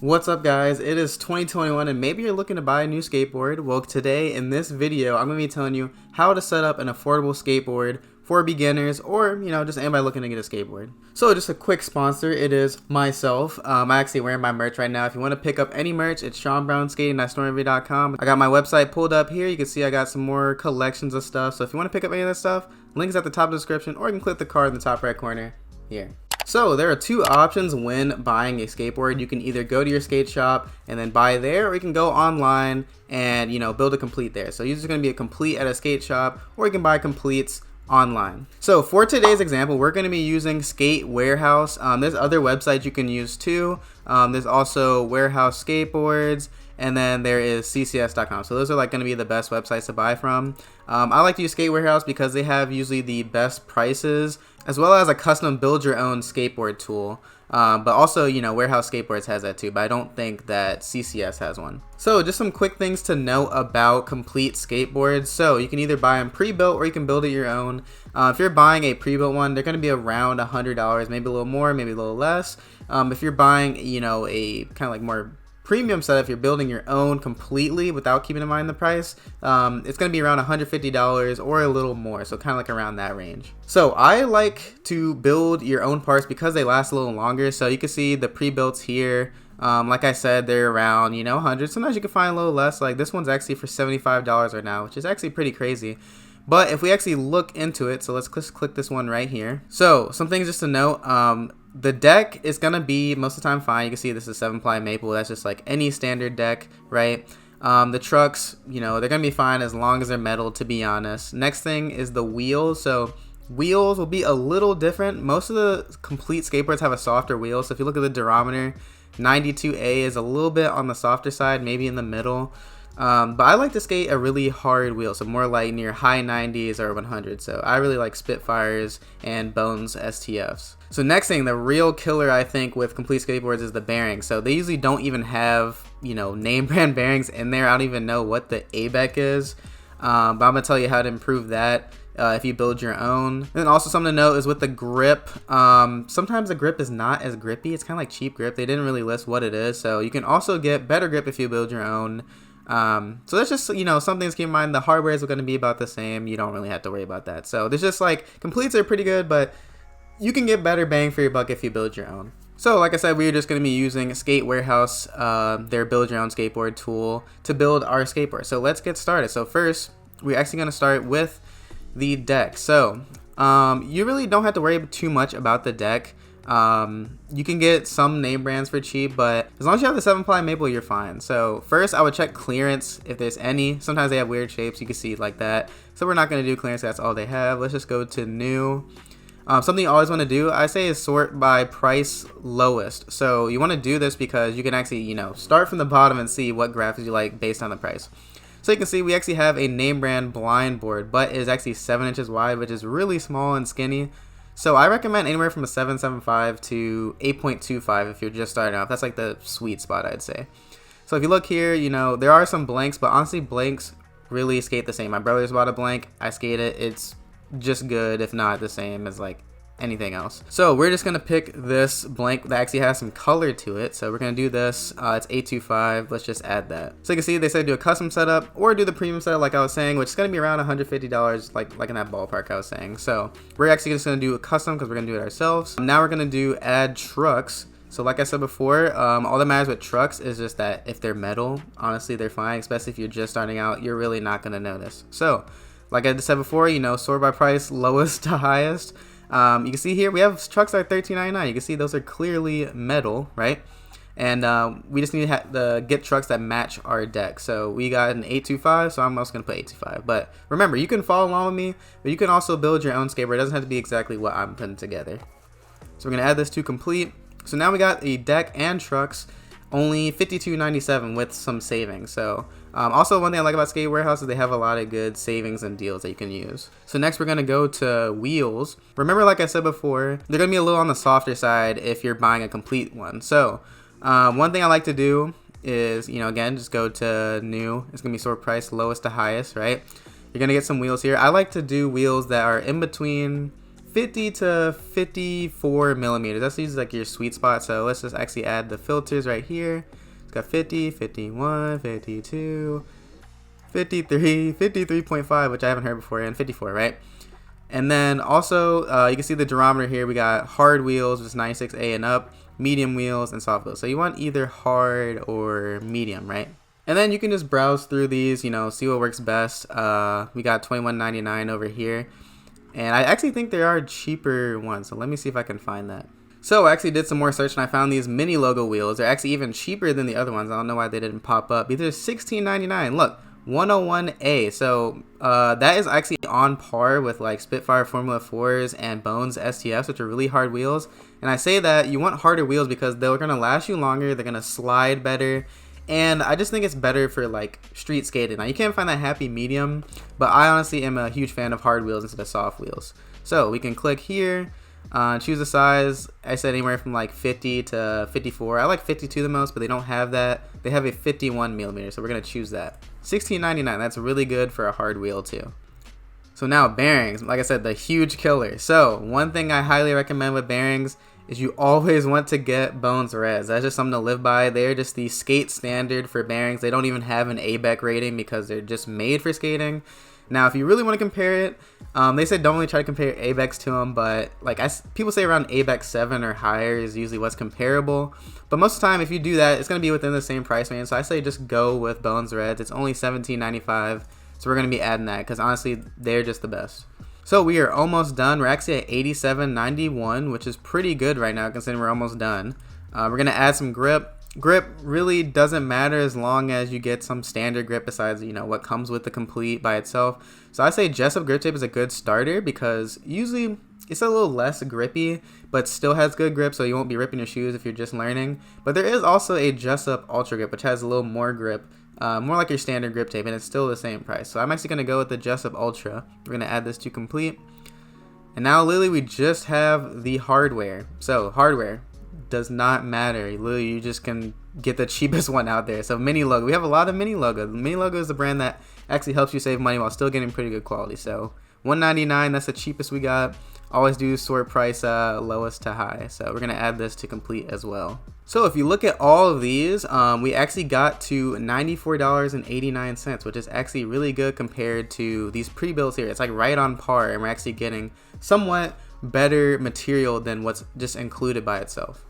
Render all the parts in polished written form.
What's up guys, it is 2021 and maybe you're looking to buy a new skateboard. Well, today in this video I'm going to be telling you how to set up an affordable skateboard for beginners or just anybody looking to get a skateboard. So just a quick sponsor, it is myself. I'm actually wearing my merch right now. If you want to pick up any merch, it's SeanBrownSkating.StormReview.com. I got my website pulled up here. You can see I got some more collections of stuff. So if you want to pick up any of that stuff, link is at the top of the description, or you can click the card in the top right corner here. So there are two options when buying a skateboard. You can either go to your skate shop and then buy there, or you can go online and build a complete there. So you're just going to be a complete at a skate shop, or you can buy completes online. So for today's example, we're going to be using Skate Warehouse. There's other websites you can use too. There's also Warehouse Skateboards, and then there is ccs.com. So those are going to be the best websites to buy from. I like to use Skate Warehouse because they have usually the best prices, as well as a custom build your own skateboard tool. But also, Warehouse Skateboards has that too, but I don't think that CCS has one. So just some quick things to know about complete skateboards. So you can either buy them pre-built or you can build it your own. If you're buying a pre-built one, they're going to be around $100, maybe a little more, maybe a little less. If you're buying, a kind of more premium setup, if you're building your own completely without keeping in mind the price, it's going to be around $150 or a little more, so kind of around that range. So I like to build your own parts because they last a little longer. So you can see the pre-builts here. Like I said, they're around 100. Sometimes you can find a little less. Like this one's actually for $75 right now, which is actually pretty crazy. But if we actually look into it, so let's just click this one right here. So some things just to note. The deck is going to be most of the time fine. You can see this is 7-ply maple. That's just like any standard deck, right? The trucks, they're going to be fine as long as they're metal, to be honest. Next thing is the wheels. So wheels will be a little different. Most of the complete skateboards have a softer wheel. So if you look at the durometer, 92A is a little bit on the softer side, maybe in the middle. But I like to skate a really hard wheel, so more like near high 90s or 100. So I really like Spitfires and Bones STFs. So next thing, the real killer I think with complete skateboards is the bearings. So they usually don't even have name brand bearings in there. I don't even know what the ABEC is, but I'm gonna tell you how to improve that if you build your own. And also something to note is with the grip. Sometimes the grip is not as grippy. It's kind of like cheap grip. They didn't really list what it is, so you can also get better grip if you build your own. So that's just something to keep in mind. The hardware is going to be about the same. You don't really have to worry about that. So there's just completes are pretty good, but you can get better bang for your buck if you build your own. So like I said, we're just going to be using Skate Warehouse, their build your own skateboard tool, to build our skateboard. So let's get started. So first, we're actually going to start with the deck. So you really don't have to worry too much about the deck. You can get some name brands for cheap, but as long as you have the 7-ply maple, you're fine. So first I would check clearance if there's any. Sometimes they have weird shapes, you can see like that. So we're not going to do clearance, that's all they have. Let's just go to new. Something you always want to do, I say, is sort by price lowest. So you want to do this because you can actually start from the bottom and see what graphics you like based on the price. So you can see we actually have a name brand blind board, but it is actually 7 inches wide, which is really small and skinny. So I recommend anywhere from a 7.75 to 8.25 if you're just starting off. That's like the sweet spot, I'd say. So if you look here, there are some blanks, but honestly blanks really skate the same. My brother's bought a blank, I skate it, it's just good, if not the same as anything else. So we're just gonna pick this blank that actually has some color to it. So we're gonna do this. It's 825. Let's just add that. So you can see they said do a custom setup or do the premium setup, like I was saying, which is gonna be around $150, like in that ballpark I was saying. So we're actually just gonna do a custom because we're gonna do it ourselves. Now we're gonna do add trucks. So like I said before, all that matters with trucks is just that if they're metal, honestly they're fine. Especially if you're just starting out, you're really not gonna notice. So like I just said before, sort by price, lowest to highest. You can see here we have trucks that are $13.99. You can see those are clearly metal, right? And we just need to get trucks that match our deck. So we got an 825, so I'm also going to put 825. But remember, you can follow along with me, but you can also build your own skateboard. It doesn't have to be exactly what I'm putting together. So we're going to add this to complete. So now we got a deck and trucks, only $52.97 with some savings. So also one thing I like about Skate Warehouse is they have a lot of good savings and deals that you can use. So next we're gonna go to wheels. Remember, like I said before, they're gonna be a little on the softer side if you're buying a complete one. So one thing I like to do is, again, just go to new. It's gonna be sort price lowest to highest, right? You're gonna get some wheels here. I like to do wheels that are in between 50 to 54 millimeters. That's usually like your sweet spot. So let's just actually add the filters right here. It's got 50, 51, 52, 53, 53.5, which I haven't heard before, and 54, right? And then also, you can see the durometer here. We got hard wheels, which is 96A and up, medium wheels, and soft wheels. So you want either hard or medium, right? And then you can just browse through these, you know, see what works best. We got $21.99 over here. And I actually think there are cheaper ones. So let me see if I can find that. So I actually did some more search and I found these mini logo wheels. They're actually even cheaper than the other ones. I don't know why they didn't pop up. These are $16.99. Look, 101A. So that is actually on par with like Spitfire Formula 4s and Bones STFs, which are really hard wheels. And I say that you want harder wheels because they're going to last you longer. They're going to slide better. And I just think it's better for like street skating. Now you can't find that happy medium, but I honestly am a huge fan of hard wheels instead of soft wheels. So we can click here, choose a size. I said anywhere from like 50 to 54. I like 52 the most, but they don't have that. They have a 51 millimeter, so we're gonna choose that. $16.99. That's really good for a hard wheel too. So now bearings, like I said, the huge killer. So one thing I highly recommend with bearings is you always want to get Bones Reds. That's just something to live by. They're just the skate standard for bearings. They don't even have an ABEC rating because they're just made for skating. Now, if you really want to compare it, they said don't really try to compare ABECs to them, but like people say around ABEC 7 or higher is usually what's comparable. But most of the time, if you do that, it's going to be within the same price range. So I say just go with Bones Reds. It's only $17.95, so we're going to be adding that because honestly, they're just the best. So we are almost done. We're actually at $87.91, which is pretty good right now considering we're almost done. We're going to add some grip. Grip really doesn't matter as long as you get some standard grip besides, you know, what comes with the complete by itself. So I say Jessup grip tape is a good starter because usually it's a little less grippy, but still has good grip, so you won't be ripping your shoes if you're just learning. But there is also a Jessup Ultra Grip, which has a little more grip. More like your standard grip tape, and it's still the same price. So I'm actually going to go with the Jessup Ultra. We're going to add this to complete. And now literally we just have the hardware. So hardware does not matter. Literally you just can get the cheapest one out there. So Mini Logo. We have a lot of Mini Logo. Mini Logo is the brand that actually helps you save money while still getting pretty good quality. So $199, that's the cheapest we got. Always do sort price lowest to high. So we're going to add this to complete as well. So if you look at all of these, we actually got to $94.89, which is actually really good compared to these pre-builds here. It's like right on par, and we're actually getting somewhat better material than what's just included by itself.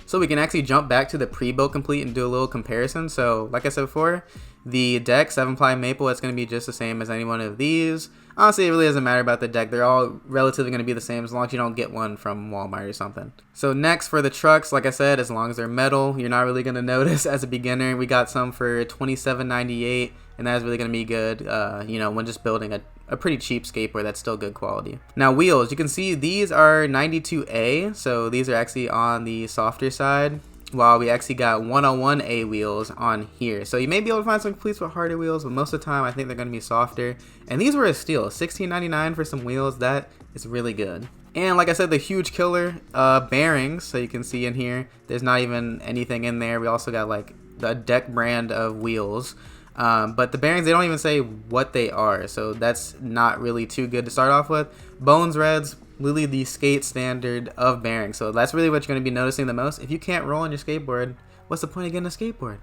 So we can actually jump back to the pre-built complete and do a little comparison. So like I said before, the deck 7-ply maple, it's going to be just the same as any one of these. Honestly, it really doesn't matter about the deck. They're all relatively going to be the same as long as you don't get one from Walmart or something. So next for the trucks, like I said, as long as they're metal, you're not really going to notice as a beginner. We got some for $27.98, and that is really going to be good, you know, when just building a pretty cheap skateboard that's still good quality. Now wheels, you can see these are 92A, so these are actually on the softer side, while we actually got 101A wheels on here. So you may be able to find some completes with harder wheels, but most of the time I think they're going to be softer. And these were a steal, $16.99 for some wheels. That is really good. And like I said, the huge killer, bearings. So you can see in here, there's not even anything in there. We also got like the deck brand of wheels. But the bearings, they don't even say what they are, so that's not really too good to start off with. Bones Reds, literally the skate standard of bearings, so that's really what you're going to be noticing the most. If you can't roll on your skateboard, what's the point of getting a skateboard?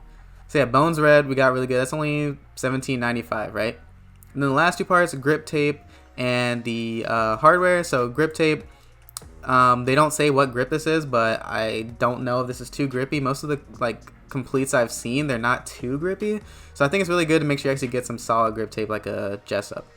So yeah, Bones Red, we got really good. That's only $17.95, right? And then the last two parts, grip tape and the hardware. So grip tape, they don't say what grip this is, but I don't know if this is too grippy. Most of the like completes I've seen, they're not too grippy, so I think it's really good to make sure you actually get some solid grip tape like a Jessup.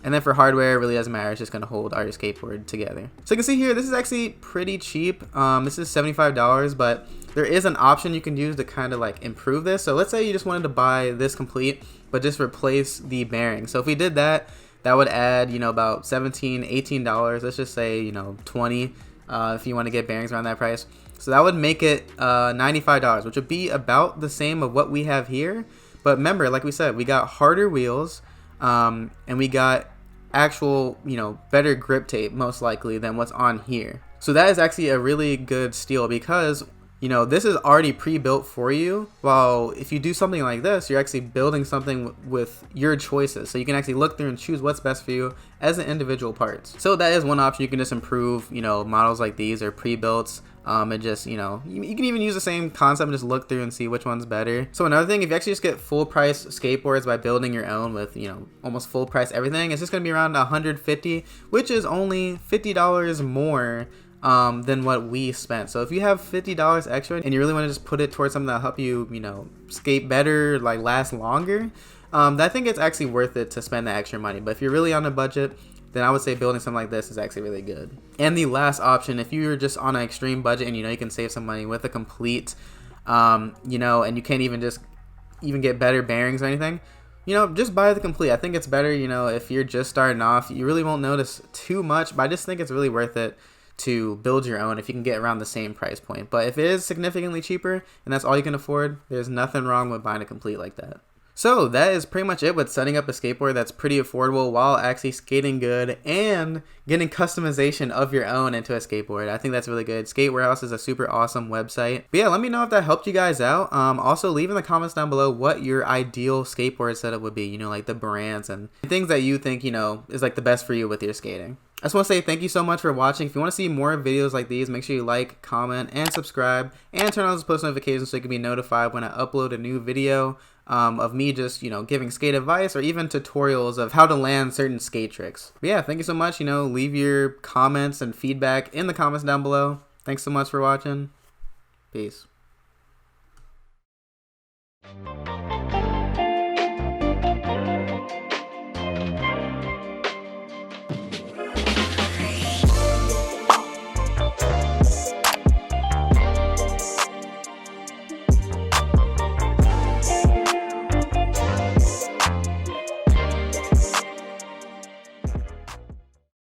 And then for hardware, it really doesn't matter, it's just going to hold our skateboard together. So you can see here, this is actually pretty cheap. This is $75, but there is an option you can use to kind of like improve this. So let's say you just wanted to buy this complete but just replace the bearing. So if we did that, that would add, you know, about $17, $18. Let's just say, you know, 20 if you want to get bearings around that price. So that would make it $95, which would be about the same of what we have here. But remember, like we said, we got harder wheels, and we got actual, you know, better grip tape most likely than what's on here. So that is actually a really good steal because you know, this is already pre-built for you. While if you do something like this, you're actually building something with your choices. So you can actually look through and choose what's best for you as an individual parts. So that is one option. You can just improve, you know, models like these or pre-builts. And just, you know, you can even use the same concept and just look through and see which one's better. So another thing, if you actually just get full price skateboards by building your own with, you know, almost full price everything, it's just going to be around $150, which is only $50 more than what we spent. So if you have $50 extra and you really want to just put it towards something that'll help you, you know, skate better, like last longer, I think it's actually worth it to spend that extra money. But if you're really on a budget, then I would say building something like this is actually really good. And the last option, if you're just on an extreme budget and you know you can save some money with a complete, you know, and you can't even get better bearings or anything, you know, just buy the complete. I think it's better, you know, if you're just starting off, you really won't notice too much, but I just think it's really worth it to build your own if you can get around the same price point. But if it is significantly cheaper and that's all you can afford, there's nothing wrong with buying a complete like that. So that is pretty much it with setting up a skateboard that's pretty affordable while actually skating good and getting customization of your own into a skateboard. I think that's really good. Skate Warehouse is a super awesome website. But yeah, let me know if that helped you guys out. Also, leave in the comments down below what your ideal skateboard setup would be, you know, like the brands and things that you think, you know, is like the best for you with your skating. I just want to say thank you so much for watching. If you want to see more videos like these, make sure you like, comment, and subscribe, and turn on those post notifications so you can be notified when I upload a new video of me just, you know, giving skate advice or even tutorials of how to land certain skate tricks. But yeah, thank you so much. You know, leave your comments and feedback in the comments down below. Thanks so much for watching. Peace.